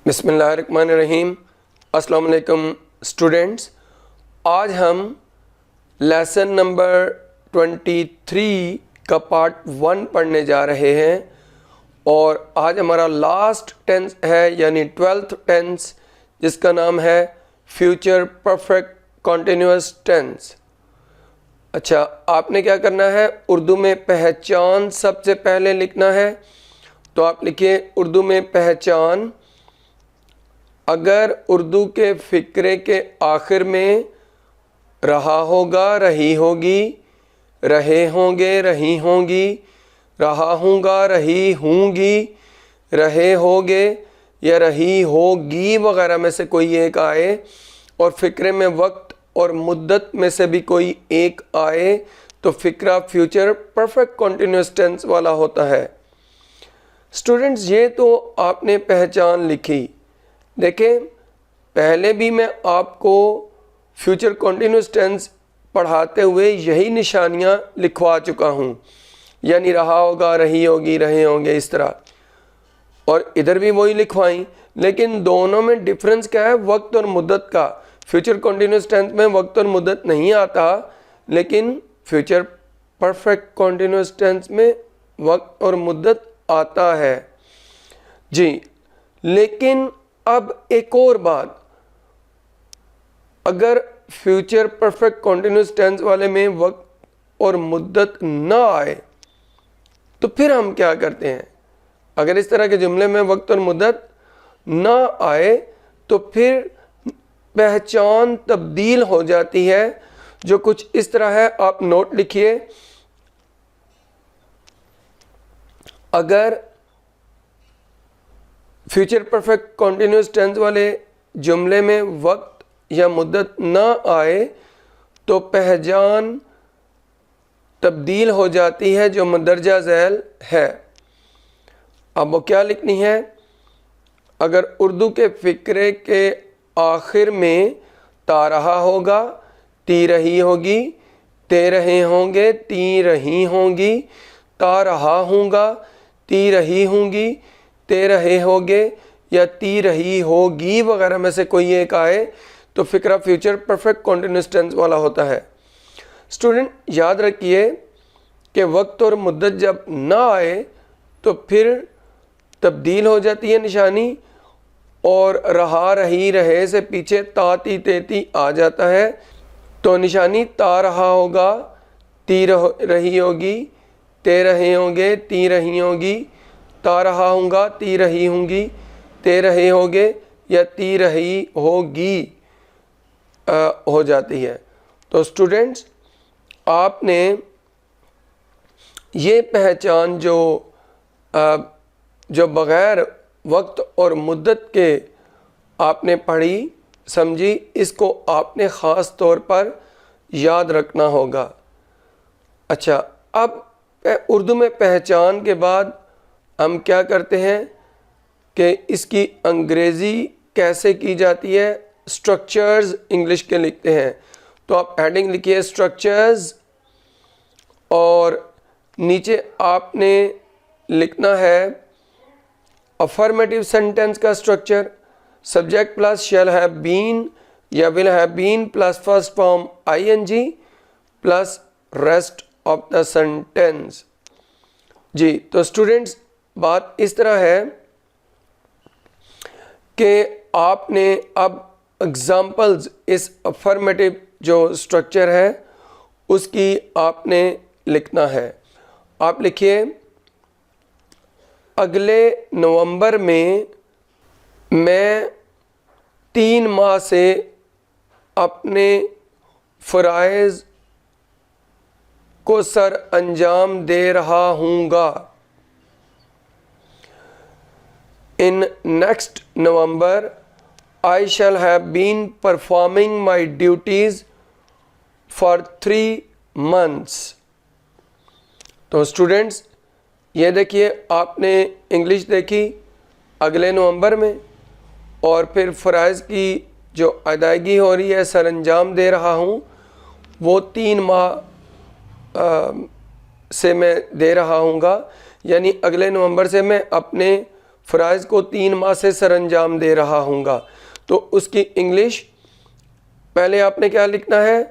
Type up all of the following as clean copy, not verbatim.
बिस्मिल्लाहिर्रहमानिर्रहीम। अस्सलाम वालेकुम स्टूडेंट्स। आज हम लेसन नंबर 23 का पार्ट 1 पढ़ने जा रहे हैं और आज हमारा लास्ट टेंस है यानी 12th टेंस, जिसका नाम है फ्यूचर परफेक्ट कॉन्टिन्यूअस टेंस। अच्छा, आपने क्या करना है, उर्दू में पहचान सबसे पहले लिखना है। तो आप लिखिए उर्दू में पहचान। अगर उर्दू के फ़िक्रे के आखिर में रहा होगा, रही होगी, रहे होंगे, रही होंगी, रहा हूँगा, रही हूँगी, रहे होगे या रही होगी वगैरह में से कोई एक आए और फ़िक्रे में वक्त और मुद्दत में से भी कोई एक आए तो फ़िक्रा फ्यूचर परफेक्ट कॉन्टिन्यूअस टेंस वाला होता है। स्टूडेंट्स, ये तो आपने पहचान लिखी। देखें, पहले भी मैं आपको फ्यूचर कॉन्टिन्यूअस टेंस पढ़ाते हुए यही निशानियां लिखवा चुका हूं, यानी रहा होगा, रही होगी, रहे होंगे, इस तरह। और इधर भी वही लिखवाई, लेकिन दोनों में डिफरेंस क्या है, वक्त और मुद्दत का। फ्यूचर कॉन्टिन्यूअस टेंस में वक्त और मुद्दत नहीं आता, लेकिन फ्यूचर परफेक्ट कॉन्टिन्यूअस टेंस में वक्त और मुद्दत आता है जी। लेकिन अब एक और बात, अगर फ्यूचर परफेक्ट कॉन्टिन्यूअस टेंस वाले में वक्त और मुद्दत ना आए तो फिर हम क्या करते हैं। अगर इस तरह के जुमले में वक्त और मुद्दत ना आए तो फिर पहचान तब्दील हो जाती है, जो कुछ इस तरह है। आप नोट लिखिए, अगर फ्यूचर परफेक्ट कॉन्टिन्यूअस टेंस वाले जुमले में वक्त या मुद्दत ना आए तो पहचान तब्दील हो जाती है, जो मंदरजा झैल है। अब वो क्या लिखनी है, अगर उर्दू के फ़िक्रे के आखिर में ता रहा होगा, ती रही होगी, ते रहे होंगे, ती रही होंगी, ता रहा हूँगा, ती रही होंगी, ते रहे होगे या ती रही होगी वगैरह में से कोई एक आए तो फ़िक्रा फ्यूचर परफेक्ट कॉन्टिन्यूअस टेंस वाला होता है। स्टूडेंट, याद रखिए कि वक्त और मुद्दत जब ना आए तो फिर तब्दील हो जाती है निशानी, और रहा, रही, रहे से पीछे ता, ती, तेती आ जाता है तो निशानी ता रहा होगा, ती रही होगी, ते रहे होंगे, ती रही होगी, ता रहा हूँगा, ती रही होंगी, ते रहे होगे या ती रही होगी हो जाती है। तो स्टूडेंट्स, आपने ये पहचान जो बग़ैर वक्त और मुद्दत के आपने पढ़ी समझी, इसको आपने ख़ास तौर पर याद रखना होगा। अच्छा, अब उर्दू में पहचान के बाद हम क्या करते हैं कि इसकी अंग्रेज़ी कैसे की जाती है, स्ट्रक्चर्स इंग्लिश के लिखते हैं। तो आप हेडिंग लिखिए स्ट्रक्चर्स, और नीचे आपने लिखना है अफर्मेटिव सेंटेंस का structure. Subject plus shall have been या will have been plus first form ING plus rest of the sentence जी। तो स्टूडेंट्स, बात इस तरह है कि आपने अब एग्जाम्पल्स, इस अफर्मेटिव जो स्ट्रक्चर है उसकी आपने लिखना है। आप लिखिए, अगले नवंबर में मैं 3 माह से अपने फ़राइज़ को सर अंजाम दे रहा हूँगा। In next November, I shall have been performing my duties for 3 months. तो स्टूडेंट्स, ये देखिए, आपने इंग्लिश देखी अगले नवंबर में, और फिर फ़राइज़ की जो अदायगी हो रही है, सर अंजाम दे रहा हूँ, वो 3 माह से मैं दे रहा हूँगा, यानी अगले नवंबर से मैं अपने फ़राइज़ को 3 माह से सरअंजाम दे रहा हूँगा। तो उसकी इंग्लिश पहले आपने क्या लिखना है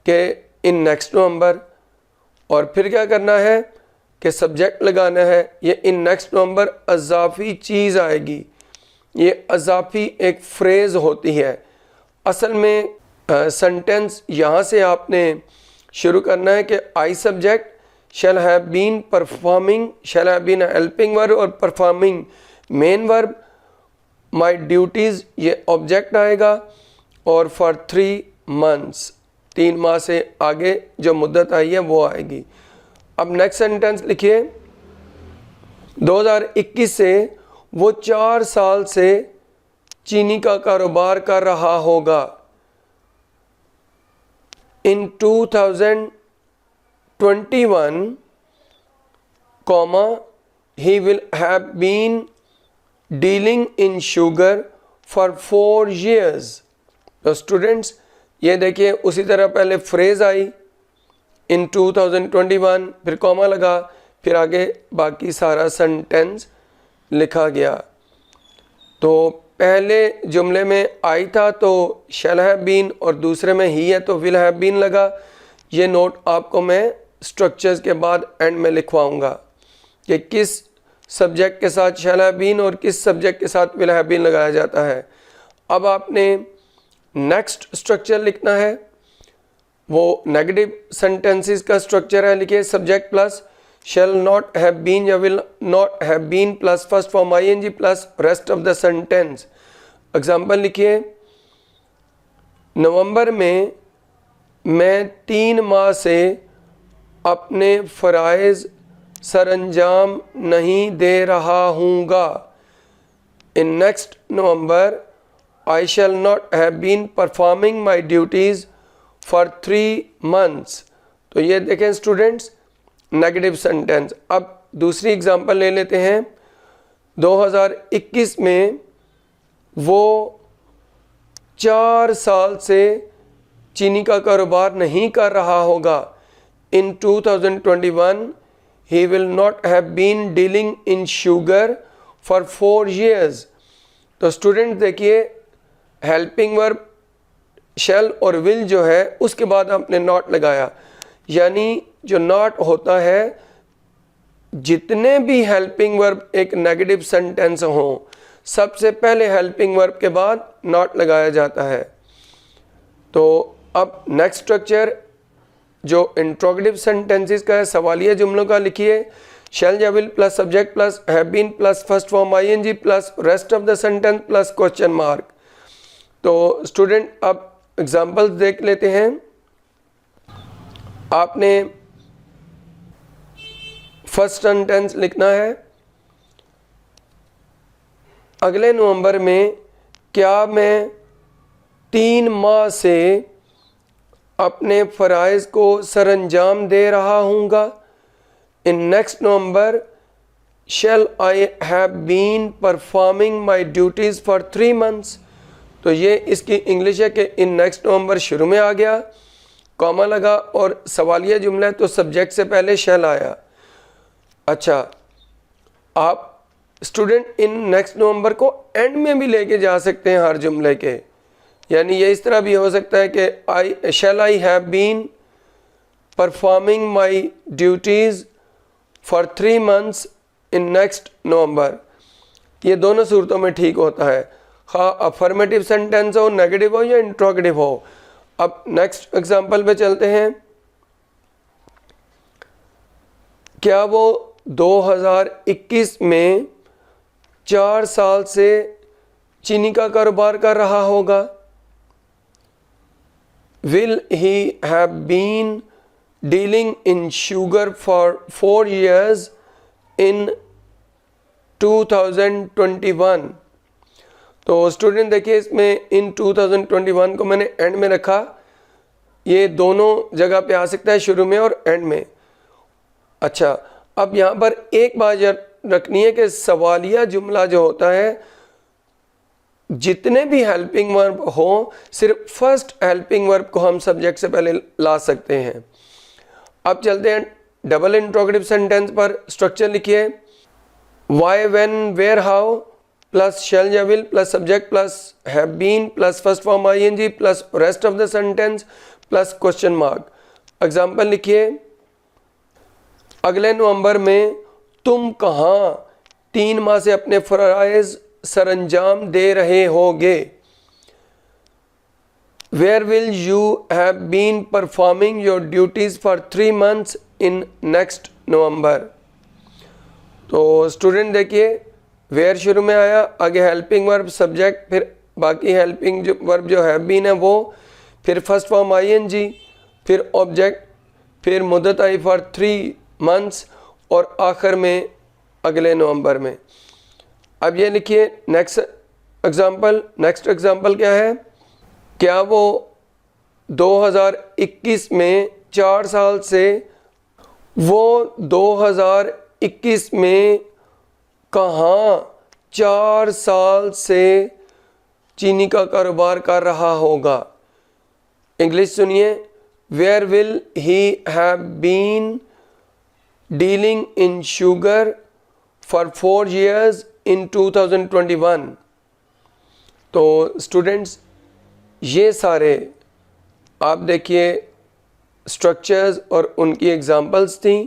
कि इन नेक्स्ट नवंबर, और फिर क्या करना है कि सब्जेक्ट लगाना है। ये इन नेक्स्ट नवंबर अज़ाफ़ी चीज़ आएगी। ये अज़ाफ़ी एक फ्रेज़ होती है। असल में सेंटेंस यहाँ से आपने शुरू करना है कि I subject shall have been performing, shall have been helping verb और performing main verb, my duties ये ऑब्जेक्ट आएगा, और फॉर 3 मंथ्स 3 माह से आगे जो मुद्दत आई है वो आएगी। अब नेक्स्ट सेंटेंस लिखिए, 2021 से वो 4 साल से चीनी का कारोबार कर रहा होगा। इन 2021, he will have been dealing in sugar for 4 years। तो स्टूडेंट्स ये देखिए, उसी तरह पहले फ्रेज आई इन 2021, फिर कॉमा लगा, फिर आगे बाकी सारा सेंटेंस लिखा गया। तो पहले जुमले में आई था तो शैल हैव बीन, और दूसरे में ही है तो विल हैव बीन लगा। ये नोट आपको मैं स्ट्रक्चर्स के बाद एंड में लिखवाऊंगा कि किस सब्जेक्ट के साथ शैल हैव बीन और किस सब्जेक्ट के साथ विल हैव बीन लगाया जाता है। अब आपने नेक्स्ट स्ट्रक्चर लिखना है, वो नेगेटिव सेंटेंसेस का स्ट्रक्चर है। लिखिए subject plus shall not have been या will not have been plus first form ING plus rest of the sentence. Example लिखिए, नवंबर में मैं 3 माह से अपने फ़राइज़ सरअंजाम नहीं दे रहा हूँगा। In next November I shall not have been performing my duties for 3 months. तो ये देखें स्टूडेंट्स, नेगेटिव सेंटेंस। अब दूसरी एग्जांपल ले लेते हैं, 2021 में वो 4 साल से चीनी का कारोबार नहीं कर रहा होगा। इन 2021 he will not have been dealing in sugar for 4 years। तो स्टूडेंट देखिए, हेल्पिंग वर्ब शैल और विल जो है उसके बाद आपने नॉट लगाया, यानी जो नॉट होता है, जितने भी हेल्पिंग वर्ब एक नेगेटिव सेंटेंस हों सबसे पहले हेल्पिंग वर्ब के बाद नॉट लगाया जाता है। तो अब नेक्स्ट स्ट्रक्चर जो इंट्रोगेटिव सेंटेंसेस का है, सवालिया जुमलों का, लिखिए शैल या will plus subject plus have been plus first form ING plus rest of the sentence plus question mark. तो स्टूडेंट अब एग्जांपल्स देख लेते हैं। आपने फर्स्ट सेंटेंस लिखना है, अगले नवंबर में क्या मैं 3 माह से अपने फ़राइज़ को सरअंजाम दे रहा हूँगा। In next November shall I have been performing my duties for 3 months. तो ये इसकी इंग्लिश है कि इन नेक्स्ट नवंबर शुरू में आ गया, कॉमा लगा, और सवालिया जुमला है तो सब्जेक्ट से पहले शैल आया। अच्छा, आप स्टूडेंट इन नेक्स्ट नवंबर को एंड में भी लेके जा सकते हैं हर जुमले के, यानी ये इस तरह भी हो सकता है कि shall I have been performing my duties for 3 months in next November. ये दोनों सूरतों में ठीक होता है, हाँ अफर्मेटिव सेंटेंस हो, नेगेटिव हो या इंट्रोगेटिव हो। अब नेक्स्ट एग्जांपल पे चलते हैं। क्या वो 2021 में 4 साल से चीनी का कारोबार कर रहा होगा? Will he have been dealing in sugar for 4 years in 2021? तो स्टूडेंट देखिए, इसमें इन 2021 को मैंने एंड में रखा, ये दोनों जगह पे आ सकता है, शुरू में और एंड में। अच्छा, अब यहाँ पर एक बात रखनी है कि सवालिया जुमला जो होता है, जितने भी हेल्पिंग वर्ब हो, सिर्फ फर्स्ट हेल्पिंग वर्ब को हम सब्जेक्ट से पहले ला सकते हैं। अब चलते हैं डबल इंट्रोगेटिव सेंटेंस पर। स्ट्रक्चर लिखिए, why, when, where, how plus shall या will plus subject plus have been plus first form ING plus rest of the sentence plus question mark. Example लिखिए, अगले नवंबर में तुम कहाँ 3 माह से अपने फ़राइज़ सरअंजाम दे रहे होगे। Where will you have been performing your duties for 3 months in next November. तो स्टूडेंट देखिए, वेयर शुरू में आया, आगे हेल्पिंग वर्ब सब्जेक्ट, फिर बाकी हेल्पिंग जो वर्ब जो हैव बीन है वो, फिर फर्स्ट फॉर्म आईएनजी, फिर ऑब्जेक्ट, फिर मुद्दत आई फॉर 3 months और आखिर में अगले नवंबर में। अब ये लिखिए नेक्स्ट एग्जाम्पल क्या है, क्या वो 2021 में 4 साल से, वो 2021 में कहाँ 4 साल से चीनी का कारोबार कर रहा होगा। इंग्लिश सुनिए, where will he have been dealing in sugar for 4 years in 2021। तो स्टूडेंट्स ये सारे आप देखिए स्ट्रक्चर्स और उनकी एग्जांपल्स थी।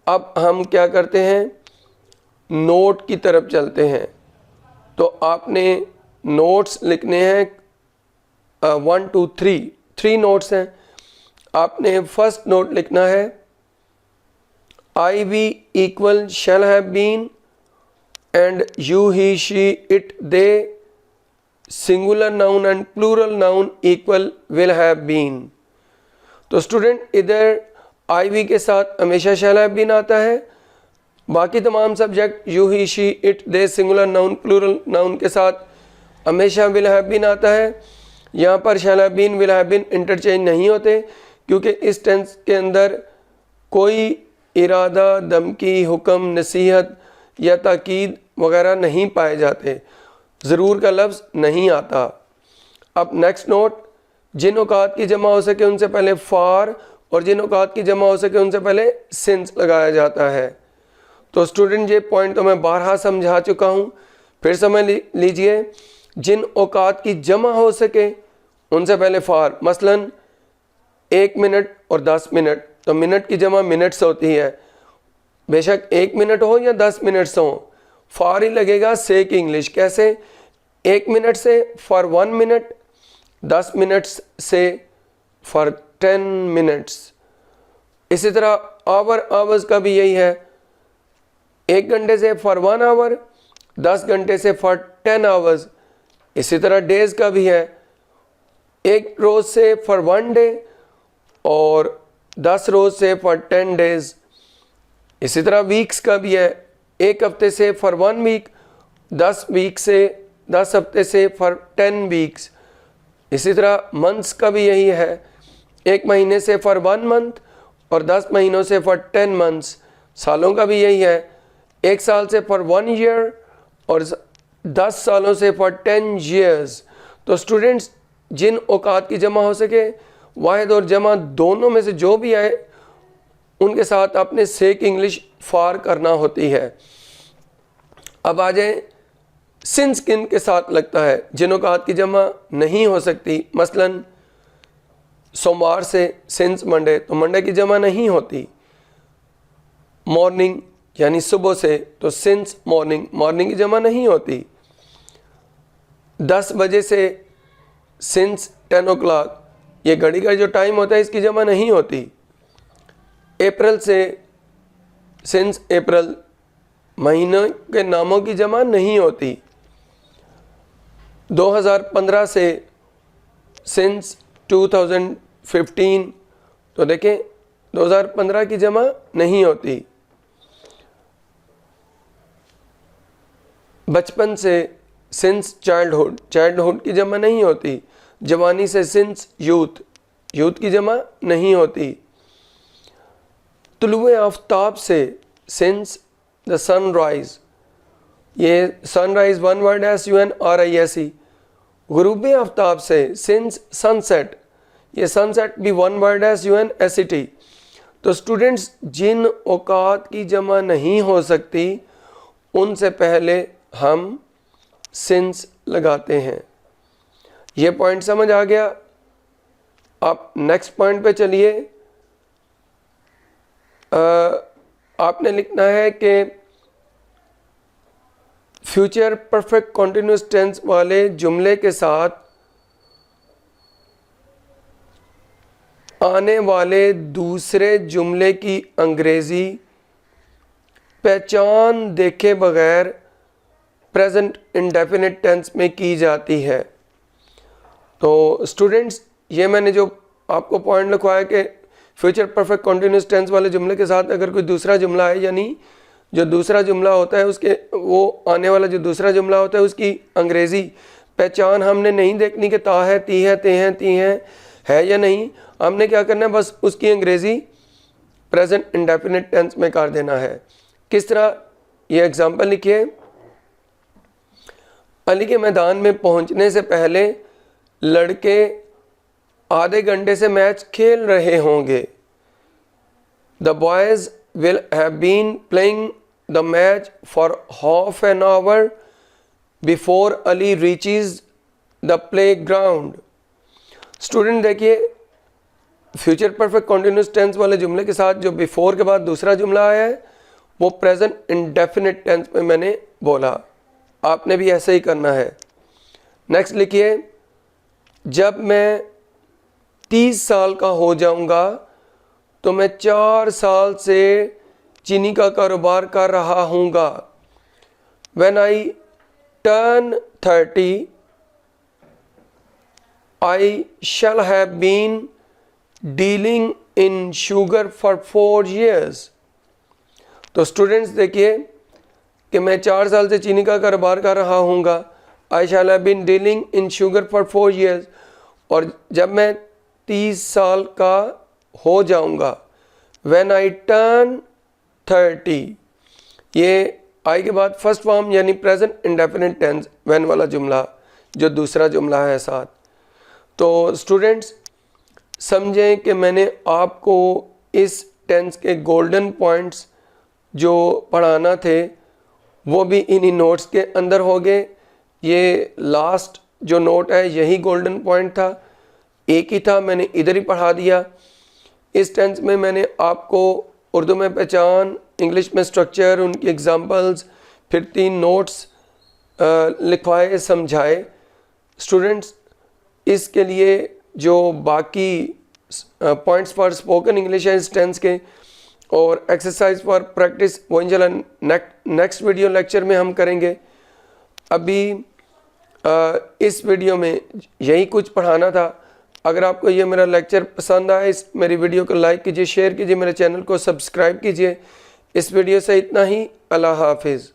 अब हम क्या करते हैं, नोट की तरफ चलते हैं। तो आपने नोट्स लिखने हैं 1 2 3 नोट्स हैं। आपने फर्स्ट नोट लिखना है, I we equal shall have been and you he she it they singular noun and plural noun equal will have been. तो स्टूडेंट इधर आई वी के साथ हमेशा शैल हैव बीन आता है, बाकी तमाम subject you he she it they singular noun plural noun के साथ हमेशा विल हैव बीन आता है। यहाँ पर shall have been will have been interchange नहीं होते, क्योंकि इस टेंस के अंदर कोई इरादा, धमकी, हुक्म, नसीहत या ताकीद वगैरह नहीं पाए जाते, ज़रूर का लफ्ज़ नहीं आता। अब नेक्स्ट नोट, जिन औकात की जमा हो सके उनसे पहले फॉर और जिन औकात की जमा हो सके उनसे पहले सिंस लगाया जाता है। तो स्टूडेंट ये पॉइंट तो मैं बारहा समझा चुका हूँ, फिर समझ लीजिए। जिन औकात की जमा हो सके उनसे पहले फॉर, मसलन 1 मिनट और 10 मिनट, तो मिनट की जमा मिनट्स होती है, बेशक 1 मिनट हो या 10 मिनट्स हो, फॉर ही लगेगा से की इंग्लिश। कैसे, 1 मिनट से फॉर 1 मिनट, 10 मिनट्स से फॉर 10 मिनट्स। इसी तरह आवर्स का भी यही है, 1 घंटे से फॉर 1 आवर, 10 घंटे से फॉर 10 आवर्स। इसी तरह डेज का भी है, 1 रोज़ से फॉर 1 डे और 10 रोज़ से फॉर 10 डेज। इसी तरह वीक्स का भी है, 1 हफ्ते से फॉर 1 वीक, 10 हफ्ते से फॉर 10 वीक्स। इसी तरह मंथ्स का भी यही है, 1 महीने से फॉर 1 मंथ और 10 महीनों से फॉर 10 मंथ्स। सालों का भी यही है, 1 साल से फॉर 1 ईयर और 10 सालों से फॉर 10 ईयर्स। तो स्टूडेंट्स जिन औकात की जमा हो सके, वाहिद और जमा दोनों में से जो भी आए उनके साथ आपने से की इंग्लिश फॉर करना होती है। अब आ जाए सिंस किन के साथ लगता है, जिन औकात की जमा नहीं हो सकती, मसलन सोमवार से सिंस मंडे, तो मंडे की जमा नहीं होती। मॉर्निंग यानी सुबह से, तो सिंस मॉर्निंग, मॉर्निंग की जमा नहीं होती। 10 बजे से सिंस 10 o'clock, ये घड़ी का जो टाइम होता है इसकी जमा नहीं होती। अप्रैल से सिंस अप्रैल, महीनों के नामों की जमा नहीं होती। 2015 से सिंस 2015, तो देखें 2015 की जमा नहीं होती। बचपन से सिंस चाइल्डहुड, चाइल्डहुड की जमा नहीं होती। जवानी से सिंस यूथ, यूथ की जमा नहीं होती। तुलुए आफ्ताब से सिंस द सनराइज, ये सनराइज वन वर्ड है, SUNRISE। गुरूब आफ्ताब से सिंस सनसेट, ये सनसेट भी वन वर्ड है, SUNSET। तो स्टूडेंट्स जिन औकात की जमा नहीं हो सकती उनसे पहले हम सिंस लगाते हैं। ये पॉइंट समझ आ गया। आप नेक्स्ट पॉइंट पे चलिए। आपने लिखना है कि फ्यूचर परफेक्ट कॉन्टिन्यूस टेंस वाले जुमले के साथ आने वाले दूसरे जुमले की अंग्रेजी पहचान देखे बगैर प्रेजेंट इंडेफिनिट टेंस में की जाती है। तो स्टूडेंट्स, ये मैंने जो आपको पॉइंट लिखवाया कि फ्यूचर परफेक्ट कॉन्टिन्यूस टेंस वाले जुमले के साथ अगर कोई दूसरा जुमला है, यानी जो दूसरा जुमला होता है उसके वो आने वाला जो दूसरा जुमला होता है उसकी अंग्रेज़ी पहचान हमने नहीं देखनी कि ता है, ती है, ते हैं, ती हैं है या नहीं। हमने क्या करना है, बस उसकी अंग्रेज़ी प्रेजेंट इंडेफिनिट टेंस में कर देना है। किस तरह, ये एग्जांपल लिखिए। अली के मैदान में पहुंचने से पहले लड़के आधे घंटे से मैच खेल रहे होंगे। The boys will have been playing the match for half an hour before Ali reaches the playground। Student देखिए, फ्यूचर परफेक्ट कॉन्टिन्यूस टेंस वाले जुमले के साथ जो बिफोर के बाद दूसरा जुमला आया है वो प्रेजेंट इंडेफिनिट टेंस में मैंने बोला। आपने भी ऐसे ही करना है। नेक्स्ट लिखिए, जब मैं 30 साल का हो जाऊंगा तो मैं 4 साल से चीनी का कारोबार कर रहा हूँगा। When I turn 30, I shall have been dealing in sugar for 4 years। तो स्टूडेंट्स देखिए कि मैं 4 साल से चीनी का कारोबार कर रहा हूँगा। I shall have been dealing in sugar for 4 years। और जब मैं 30 साल का हो जाऊंगा, When I turn 30, ये आई के बाद फर्स्ट फॉर्म यानी प्रेजेंट इंडेफिनिट टेंस व्हेन वाला जुमला जो दूसरा जुमला है साथ। तो स्टूडेंट्स समझें कि मैंने आपको इस टेंस के गोल्डन पॉइंट्स जो पढ़ाना थे वो भी इन्हीं नोट्स के अंदर हो गए। ये लास्ट जो नोट है यही गोल्डन पॉइंट था, एक ही था, मैंने इधर ही पढ़ा दिया। इस टेंस में मैंने आपको उर्दू में पहचान, इंग्लिश में स्ट्रक्चर, उनकी एग्जांपल्स, फिर 3 नोट्स लिखवाए, समझाए। स्टूडेंट्स इसके लिए जो बाकी पॉइंट्स फॉर स्पोकन इंग्लिश है इस टेंस के और एक्सरसाइज फॉर प्रैक्टिस वो इंशाल्लाह नेक्स्ट वीडियो लेक्चर में हम करेंगे। अभी इस वीडियो में यही कुछ पढ़ाना था। अगर आपको ये मेरा लेक्चर पसंद आए, इस मेरी वीडियो को लाइक कीजिए, शेयर कीजिए, मेरे चैनल को सब्सक्राइब कीजिए। इस वीडियो से इतना ही। अल्लाह हाफिज़।